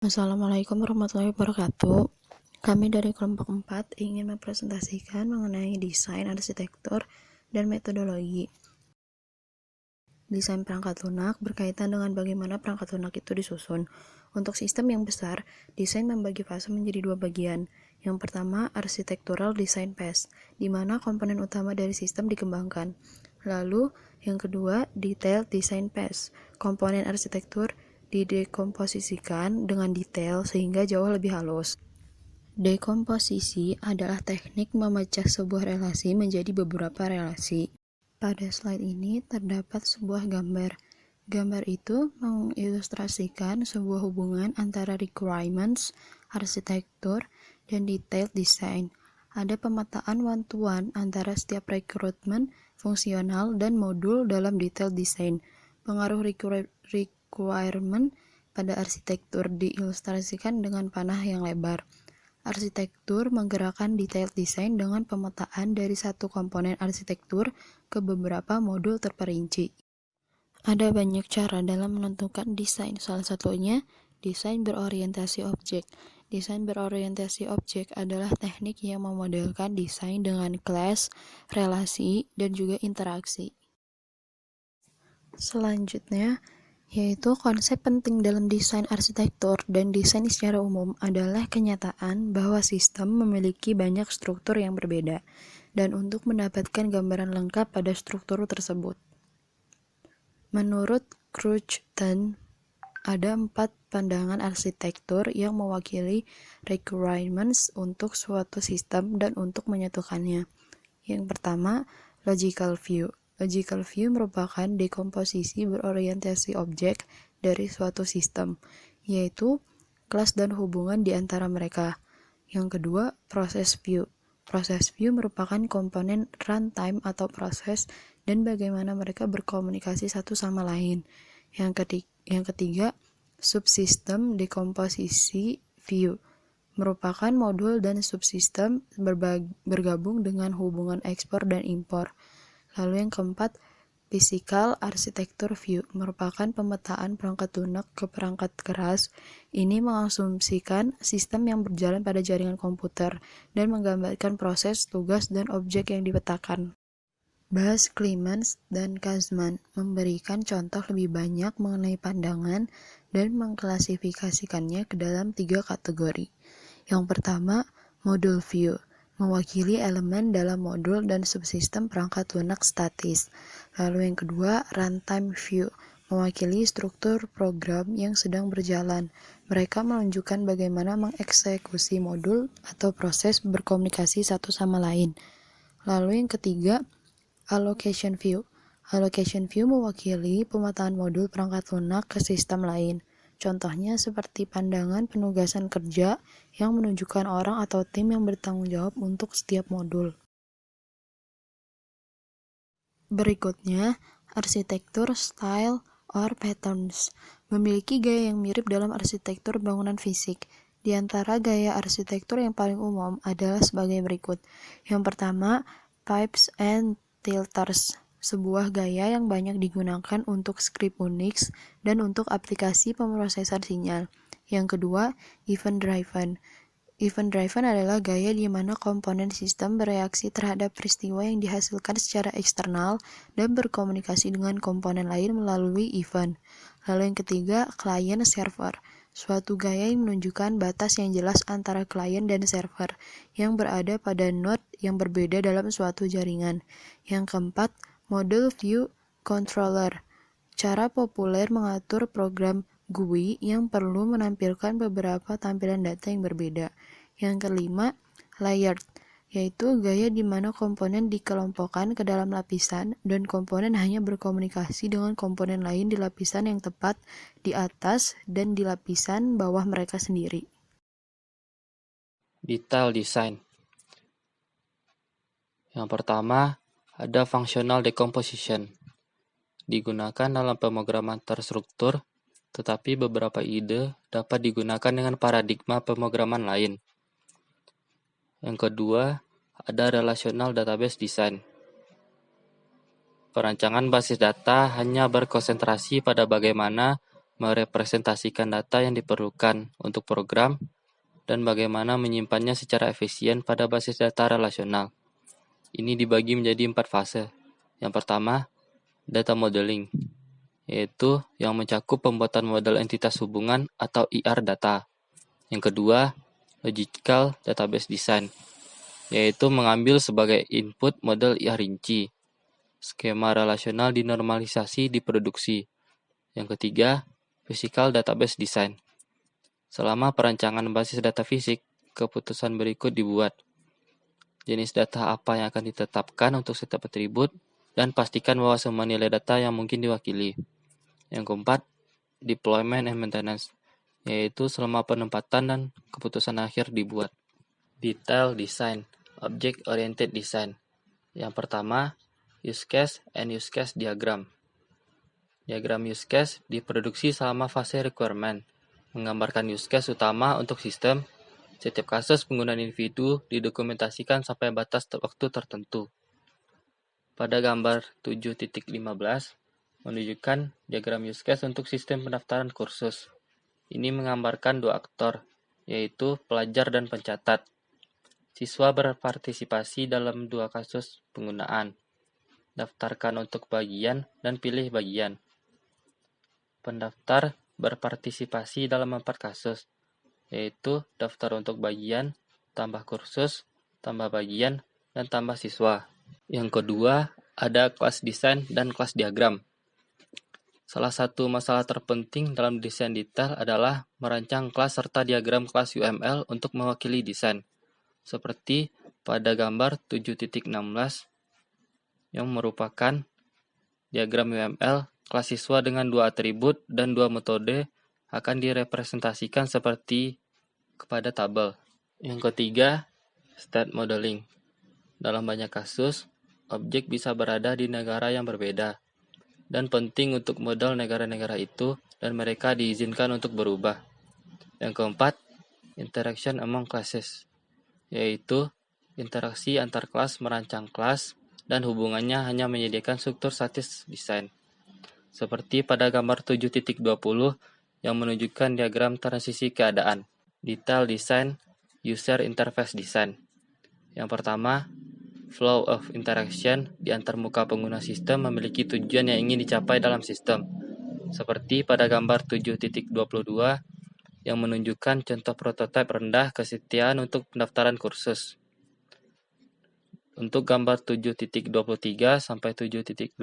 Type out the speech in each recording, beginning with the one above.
Assalamualaikum warahmatullahi wabarakatuh. Kami dari kelompok 4 ingin mempresentasikan mengenai desain arsitektur dan metodologi. Desain perangkat lunak berkaitan dengan bagaimana perangkat lunak itu disusun. Untuk sistem yang besar, desain membagi fase menjadi dua bagian. Yang pertama, architectural design phase, di mana komponen utama dari sistem dikembangkan. Lalu, yang kedua, detailed design phase. Komponen arsitektur didekomposisikan dengan detail sehingga jauh lebih halus. Dekomposisi adalah teknik memecah sebuah relasi menjadi beberapa relasi. Pada slide ini terdapat sebuah gambar. Gambar itu mengilustrasikan sebuah hubungan antara requirements, arsitektur, dan detailed design. Ada pemetaan one-to-one antara setiap rekrutmen, fungsional, dan modul dalam detailed design. Pengaruh requirement pada arsitektur diilustrasikan dengan panah yang lebar. Arsitektur menggerakkan detailed design dengan pemetaan dari satu komponen arsitektur ke beberapa modul terperinci. Ada banyak cara dalam menentukan desain, salah satunya desain berorientasi objek. Desain berorientasi objek adalah teknik yang memodelkan desain dengan kelas, relasi, dan juga interaksi. Selanjutnya, yaitu konsep penting dalam desain arsitektur dan desain secara umum adalah kenyataan bahwa sistem memiliki banyak struktur yang berbeda, dan untuk mendapatkan gambaran lengkap pada struktur tersebut. Menurut Cruchten, ada 4 pandangan arsitektur yang mewakili requirements untuk suatu sistem dan untuk menyatukannya. Yang pertama, logical view. Logical view merupakan dekomposisi berorientasi objek dari suatu sistem, yaitu kelas dan hubungan di antara mereka. Yang kedua, process view. Process view merupakan komponen runtime atau proses dan bagaimana mereka berkomunikasi satu sama lain. Yang ketiga, subsystem dekomposisi view merupakan modul dan subsistem bergabung dengan hubungan ekspor dan impor. Lalu yang keempat, physical architecture view merupakan pemetaan perangkat lunak ke perangkat keras. Ini mengasumsikan sistem yang berjalan pada jaringan komputer dan menggambarkan proses, tugas, dan objek yang dipetakan. Bas, Clemens, dan Kazman memberikan contoh lebih banyak mengenai pandangan dan mengklasifikasikannya ke dalam 3 kategori. Yang pertama, module view, mewakili elemen dalam modul dan subsistem perangkat lunak statis. Lalu yang kedua, runtime view, mewakili struktur program yang sedang berjalan. Mereka menunjukkan bagaimana mengeksekusi modul atau proses berkomunikasi satu sama lain. Lalu yang ketiga, allocation view. Allocation view mewakili pemetaan modul perangkat lunak ke sistem lain. Contohnya seperti pandangan penugasan kerja yang menunjukkan orang atau tim yang bertanggung jawab untuk setiap modul. Berikutnya, arsitektur style or patterns memiliki gaya yang mirip dalam arsitektur bangunan fisik. Di antara gaya arsitektur yang paling umum adalah sebagai berikut. Yang pertama, pipes and tilters, sebuah gaya yang banyak digunakan untuk skrip Unix dan untuk aplikasi pemrosesan sinyal. Yang kedua, event-driven. Event-driven adalah gaya di mana komponen sistem bereaksi terhadap peristiwa yang dihasilkan secara eksternal dan berkomunikasi dengan komponen lain melalui event. Lalu yang ketiga, client-server. Suatu gaya yang menunjukkan batas yang jelas antara klien dan server yang berada pada node yang berbeda dalam suatu jaringan. Yang keempat, model view controller. Cara populer mengatur program GUI yang perlu menampilkan beberapa tampilan data yang berbeda. Yang kelima, layered, yaitu gaya di mana komponen dikelompokkan ke dalam lapisan dan komponen hanya berkomunikasi dengan komponen lain di lapisan yang tepat di atas dan di lapisan bawah mereka sendiri. Detail design. Yang pertama, ada functional decomposition. Digunakan dalam pemrograman terstruktur, tetapi beberapa ide dapat digunakan dengan paradigma pemrograman lain. Yang kedua, ada relational database design. Perancangan basis data hanya berkonsentrasi pada bagaimana merepresentasikan data yang diperlukan untuk program, dan bagaimana menyimpannya secara efisien pada basis data relasional. Ini dibagi menjadi 4 fase. Yang pertama, data modeling, yaitu yang mencakup pembuatan model entitas hubungan atau IR data. Yang kedua, logical database design, yaitu mengambil sebagai input model IR rinci. Skema relasional dinormalisasi di produksi. Yang ketiga, physical database design. Selama perancangan basis data fisik, keputusan berikut dibuat. Jenis data apa yang akan ditetapkan untuk setiap atribut, dan pastikan bahwa semua nilai data yang mungkin diwakili. Yang keempat, deployment and maintenance, yaitu selama penempatan dan keputusan akhir dibuat. Detail design, object-oriented design. Yang pertama, use case and use case diagram. Diagram use case diproduksi selama fase requirement, menggambarkan use case utama untuk sistem. Setiap kasus penggunaan individu didokumentasikan sampai batas waktu tertentu. Pada gambar 7.15, menunjukkan diagram use case untuk sistem pendaftaran kursus. Ini menggambarkan dua aktor, yaitu pelajar dan pencatat. Siswa berpartisipasi dalam dua kasus penggunaan. Daftarkan untuk bagian dan pilih bagian. Pendaftar berpartisipasi dalam 4 kasus, yaitu daftar untuk bagian, tambah kursus, tambah bagian, dan tambah siswa. Yang kedua, ada kelas desain dan kelas diagram. Salah satu masalah terpenting dalam desain detail adalah merancang kelas serta diagram kelas UML untuk mewakili desain. Seperti pada gambar 7.16 yang merupakan diagram UML, kelas siswa dengan dua atribut dan dua metode akan direpresentasikan seperti kepada tabel. Yang ketiga, state modeling. Dalam banyak kasus, objek bisa berada di negara yang berbeda, dan penting untuk model negara-negara itu dan mereka diizinkan untuk berubah. Yang keempat, interaction among classes, yaitu interaksi antar kelas merancang kelas dan hubungannya hanya menyediakan struktur statis desain. Seperti pada gambar 7.20 yang menunjukkan diagram transisi keadaan. Detail design, user interface design. Yang pertama, flow of interaction di antar muka pengguna sistem memiliki tujuan yang ingin dicapai dalam sistem. Seperti pada gambar 7.22 yang menunjukkan contoh prototipe rendah kesetiaan untuk pendaftaran kursus. Untuk gambar 7.23 sampai 7.25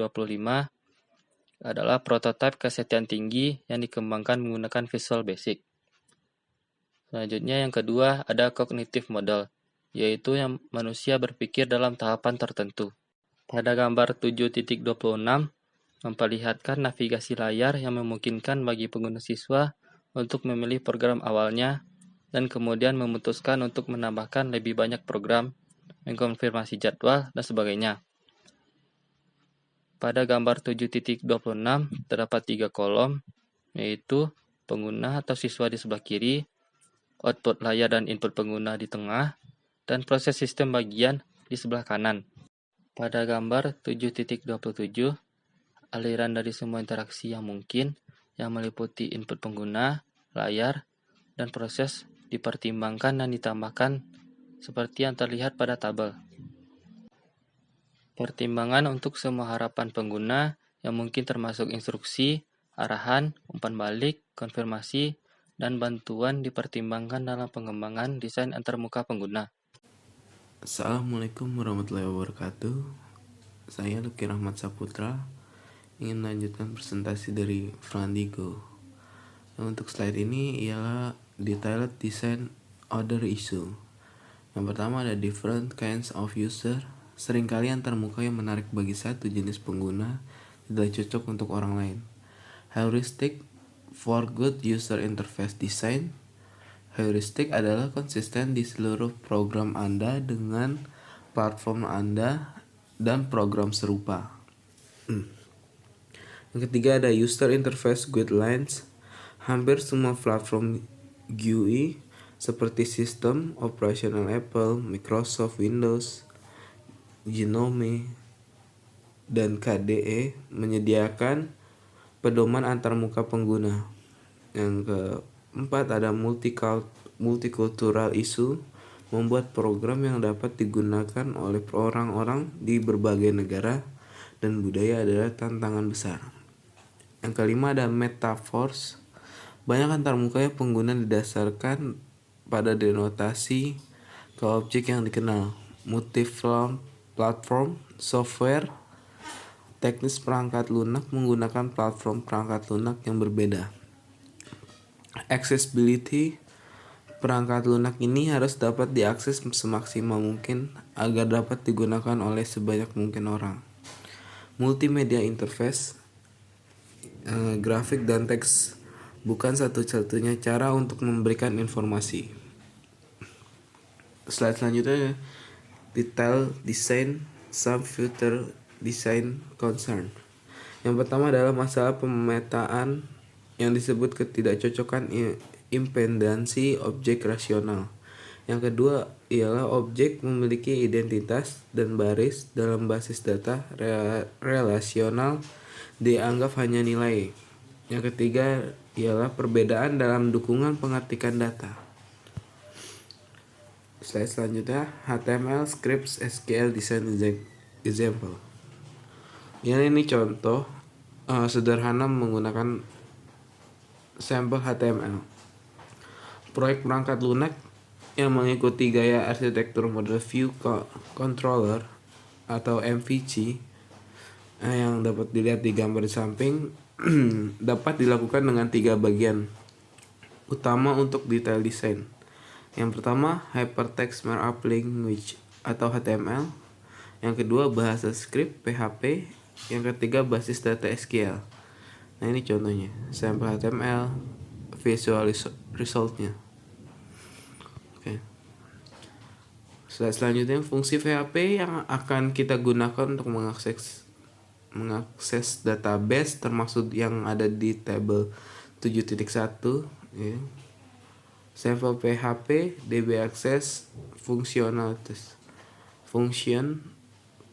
adalah prototipe kesetiaan tinggi yang dikembangkan menggunakan Visual Basic. Selanjutnya yang kedua ada cognitive model, yaitu yang manusia berpikir dalam tahapan tertentu. Pada gambar 7.26 memperlihatkan navigasi layar yang memungkinkan bagi pengguna siswa untuk memilih program awalnya dan kemudian memutuskan untuk menambahkan lebih banyak program, mengkonfirmasi jadwal, dan sebagainya. Pada gambar 7.26 terdapat 3 kolom, yaitu pengguna atau siswa di sebelah kiri, output layar dan input pengguna di tengah, dan proses sistem bagian di sebelah kanan. Pada gambar 7.27, aliran dari semua interaksi yang mungkin, yang meliputi input pengguna, layar, dan proses dipertimbangkan dan ditambahkan seperti yang terlihat pada tabel. Pertimbangan untuk semua harapan pengguna yang mungkin termasuk instruksi, arahan, umpan balik, konfirmasi, dan bantuan dipertimbangkan dalam pengembangan desain antarmuka pengguna. Assalamualaikum warahmatullahi wabarakatuh. Saya Luki Rahmat Saputra ingin melanjutkan presentasi dari Frandigo. Untuk slide ini ialah detailed design order issue. Yang pertama ada different kinds of user. Seringkali antarmuka yang menarik bagi satu jenis pengguna tidak cocok untuk orang lain. Heuristic for good user interface design. Heuristik adalah konsisten di seluruh program Anda dengan platform Anda dan program serupa. Yang ketiga ada user interface guidelines. Hampir semua platform GUI seperti sistem operasional Apple, Microsoft Windows, Gnome, dan KDE menyediakan pedoman antarmuka pengguna. Yang keempat ada multicultural issue, membuat program yang dapat digunakan oleh orang-orang di berbagai negara dan budaya adalah tantangan besar. Yang kelima ada metaphors, banyak antarmuka pengguna didasarkan pada denotasi ke objek yang dikenal. Multi-platform software, teknis perangkat lunak menggunakan platform perangkat lunak yang berbeda. Accessibility, perangkat lunak ini harus dapat diakses semaksimal mungkin agar dapat digunakan oleh sebanyak mungkin orang. Multimedia interface, grafik dan teks bukan satu-satunya cara untuk memberikan informasi. Slide selanjutnya, detail design, some future design concern. Yang pertama adalah masalah pemetaan yang disebut ketidakcocokan impedansi objek rasional. Yang kedua ialah objek memiliki identitas dan baris dalam basis data relasional dianggap hanya nilai. Yang ketiga ialah perbedaan dalam dukungan pengetikan data. Slide selanjutnya, HTML scripts SQL design example. Ini contoh sederhana menggunakan sampel HTML. Proyek perangkat lunak yang mengikuti gaya arsitektur model view controller atau MVC yang dapat dilihat di gambar di samping dapat dilakukan dengan 3 bagian utama untuk detail desain. Yang pertama, Hypertext Markup Language atau HTML. Yang kedua, bahasa script PHP. Yang ketiga, basis data SQL. Nah, ini contohnya, sampel HTML, visual resultnya. Oke. Selanjutnya, fungsi PHP yang akan kita gunakan untuk mengakses database termasuk yang ada di tabel 7.1 ya. Sampel PHP DB access functionalities function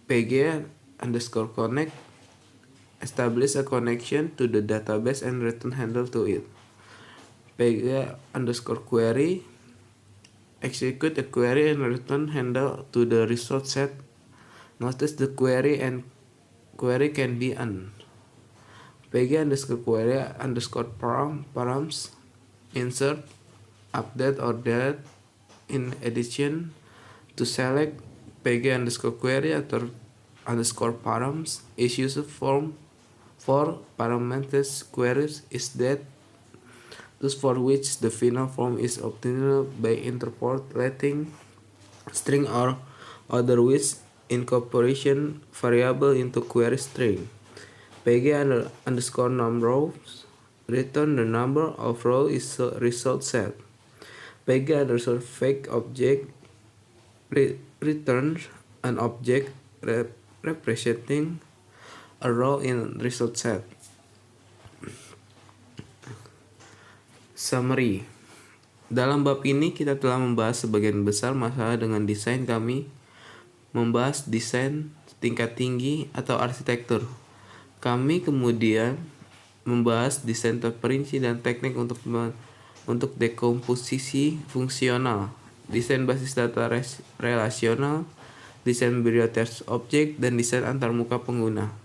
pg underscore connect establish a connection to the database and return handle to it. pg underscore query execute a query and return handle to the result set. Notice the query can be pg underscore query underscore params insert, update or delete. In addition to select pg underscore query atau underscore params is used for parameter queries is that those for which the final form is obtainable by interpolating string or otherwise incorporation variable into query string. pg underscore numRows return the number of row is result set. pg underscore fake object returns an object representing a row in result set. Summary. Dalam bab ini kita telah membahas sebagian besar masalah dengan desain. Kami membahas desain tingkat tinggi atau arsitektur. Kami kemudian membahas desain terperinci dan teknik untuk dekomposisi fungsional, desain basis data relasional, desain bibliotekas objek, dan desain antarmuka pengguna.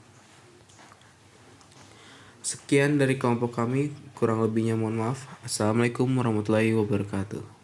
Sekian dari kelompok kami, kurang lebihnya mohon maaf. Assalamualaikum warahmatullahi wabarakatuh.